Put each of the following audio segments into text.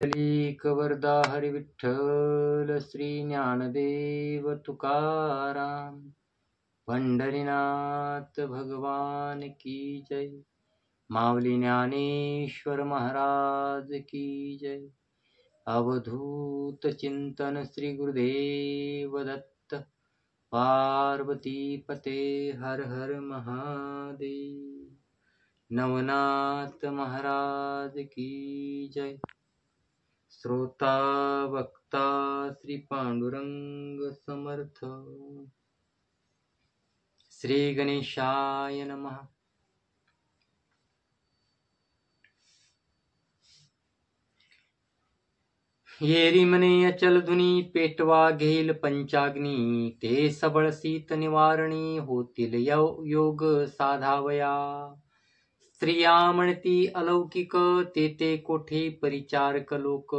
कवरदा हरी विठ्ठल श्री ज्ञानदेव तुकाराम पंढरीनाथ भगवान की जय। माऊली ज्ञानेश्वर महाराज की जय। अवधूत चिंतन श्री गुरुदेव दत्त। पार्वती पते हर हर महादेव। नवनाथ महाराज की जय। श्रोता वक्ता श्री पांडुरंग समर्थ। श्री गणेशाय नमः। येरी मने अचल धुनी पेटवा घेईल पंचाग्नी। ते सबळ शीत निवारणी होतील योग साधावया। स्त्रिया म्हणती अलौकिक ते कोठे परिचारक लोक।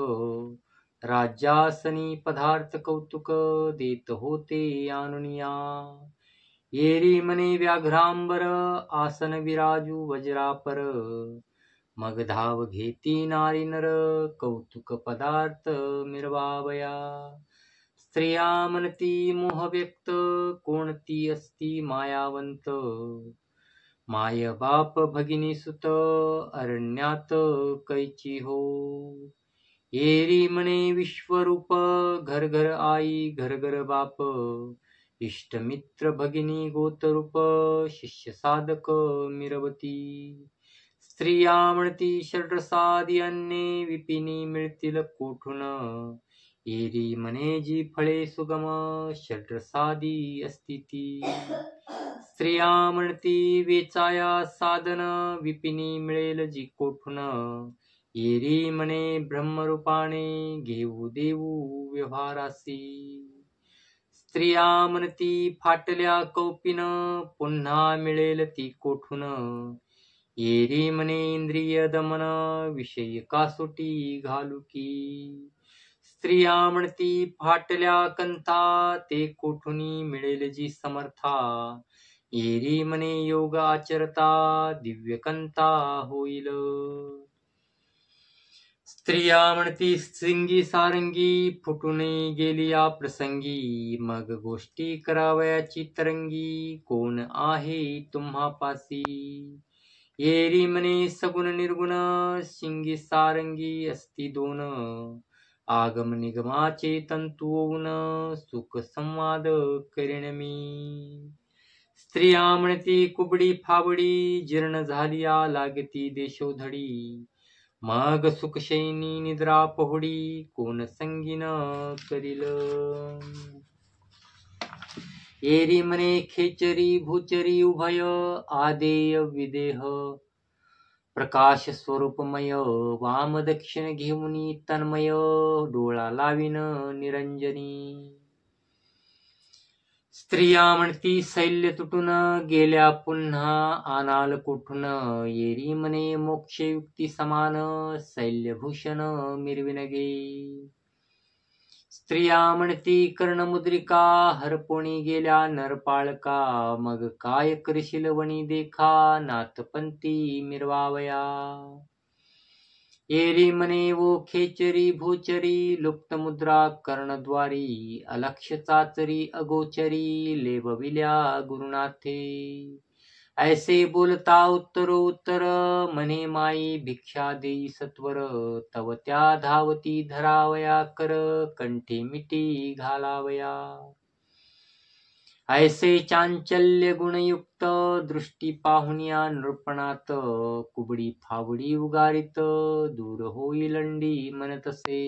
राज्यासनी पदार्थ कौतुक देत होते आणुनिया। येरी मने व्याघ्रांबर आसन विराजू वज्रापर। मग धाव घेती नारी नर कौतुक पदार्थ मिरवावया। स्त्रिया म्हणती मोह व्यक्त कोणती असती मायावंत। माय बाप भगिनी सुत अरण्यात कैची हो। येरी म्हणे विश्वरूप घर घर आई घर घर बाप। इष्टमित्र भगिनी गोतरूप शिष्य साधक मिरवती। स्त्रिया म्हणती षड्रसादी अन्ने विपिनी मिळतील कोठून। येरी म्हणे जी फळे सुगम षड्रसादी असती ती। स्त्रिया म्हणती वेचाया साधन विपिनी मिळेल जी कोठून। येरी म्हणे ब्रह्मरूपाने घेऊ देऊ व्यवहारासी। स्त्रिया म्हणती फाटल्या कौपिन पुन्हा मिळेल ती कोठून। येरी म्हणे इंद्रिय दमन विषयी कासोटी घालू की। स्त्रिया म्हणती फाटल्या कंथा ते कोठुनी मिळेल जी समर्था। येरी म्हणे योग आचरता दिव्यकंता होईल। स्त्रिया म्हणती सिंगी सारंगी फुटून गेली या प्रसंगी। मग गोष्टी करावयाची तरंगी कोण आहे तुम्हापासी। येरी म्हणे सगुण निर्गुण शिंगी सारंगी असती दोन। आगम निगमाचे तंतू होऊन सुख संवाद करेन मी। स्त्रिया म्हणती कुबडी फावडी जीर्ण झालिया लागती देशोधडी। मग सुखशयनी निद्रा पहुडी कोण संगीन करील। येरी म्हणे खेचरी भूचरी उभय आदेय विदेह। प्रकाश स्वरूपमय वाम दक्षिण घेऊनी तन्मय डोळा लावीन निरंजनी। स्त्रिया म्हणती शैल्य तुटून गेल्या पुन्हा आनाल कोठून। येरी म्हणे मोक्षयुक्ती समान शैल्यभूषण मिरविन गे। स्त्रिया म्हणती कर्णमुद्रिका हरपोणी गेल्या नरपाळका। मग काय करशील वणी देखा नाथपंथी मिरवावया। येरी म्हणे वो खेचरी भूचरी लुप्त मुद्रा कर्णद्वारी। अलक्ष चाचरी अगोचरी लेवविल्या गुरुनाथे। ऐसे बोलता उत्तरोत्तर म्हणे माई भिक्षा देई सत्वर। तव त्या धावती धरावया कर कंठी मिठी घालावया। ऐसे चांचल्य गुणयुक्त दृष्टी पाहुनिया नृपणात। कुबडी फावडी उगारित दूर होईलंडी म्हणतसे।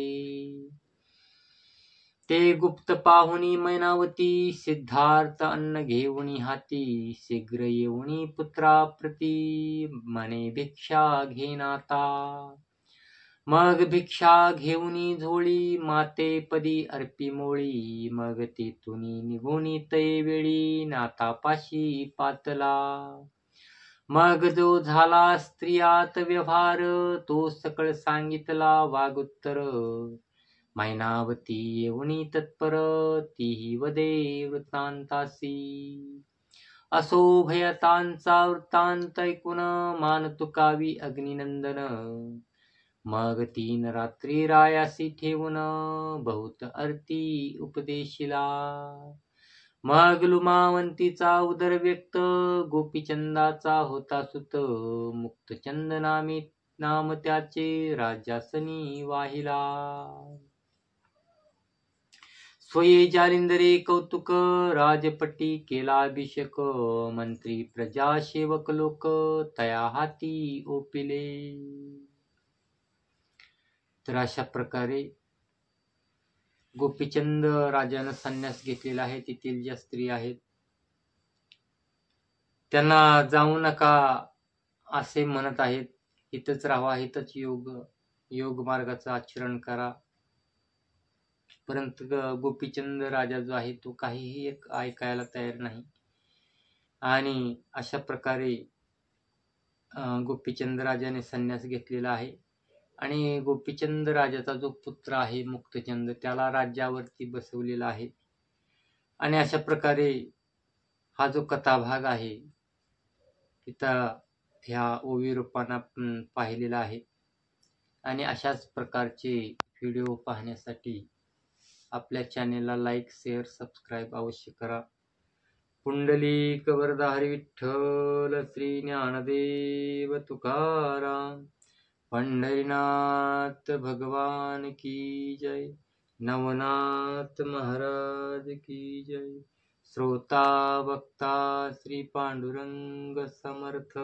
ते गुप्त पाहुनी मैनावती सिद्धार्थ अन्न घेऊनी हाती। शीघ्र येऊनी पुत्राप्रती म्हणे भिक्षा घेनाता। मग भिक्षा घेऊनी झोळी मातेपदी अर्पी मोळी। मग तेथुनी निघुनी तै वेळी नाथापाशी पातला। मग जो झाला स्त्रियात व्यवहार तो सकळ सांगितला वागुत्तर। मैनावती येऊनी तत्पर तीही वदे वृत्तांतासी। असो भयतांचा वृत्तांत ऐकून मान तुकावी अग्निनंदन। मग 3 रात्री रायासी ठेवून बहुत आरती उपदेशिला. मग लुमावंतीचा उदर व्यक्त गोपीचंदाचा होता सुत. मुक्तचंद नाम त्याचे राज्यासनी वाहिला. स्वये जालिंदरे कौतुक राजपटी केला अभिषेक. मंत्री प्रजा सेवक लोक तया हाती ओपिले. तर अशा प्रकारे गोपीचंद राजानं संन्यास घेतलेला आहे. तेथील ज्या स्त्री आहेत त्यांना जाऊ नका असे म्हणत आहेत. इथंच राहा, इथंच योग मार्गाचं आचरण करा. परंतु गोपीचंद राजा जो आहे तो काहीही ऐकायला तयार नाही. आणि अशा प्रकारे गोपीचंद राजाने संन्यास घेतलेला आहे. आणि गोपीचंद राजाचा जो पुत्र आहे मुक्तचंद त्याला राज्यावरती बसवलेला आहे. आणि अशा प्रकारे हा जो कथाभाग आहे तिथं ह्या ओवी रूपानं पाहिलेला आहे. आणि अशाच प्रकारचे व्हिडिओ पाहण्यासाठी आपल्या चॅनेलला लाईक, शेअर, सबस्क्राईब अवश्य करा. पुंडलिक वरदाहरी विठ्ठल श्री ज्ञानदेव तुकाराम. पंढरीनाथ भगवान की जय. नवनाथ महाराज की जय. श्रोता वक्ता श्री पांडुरंग समर्थ.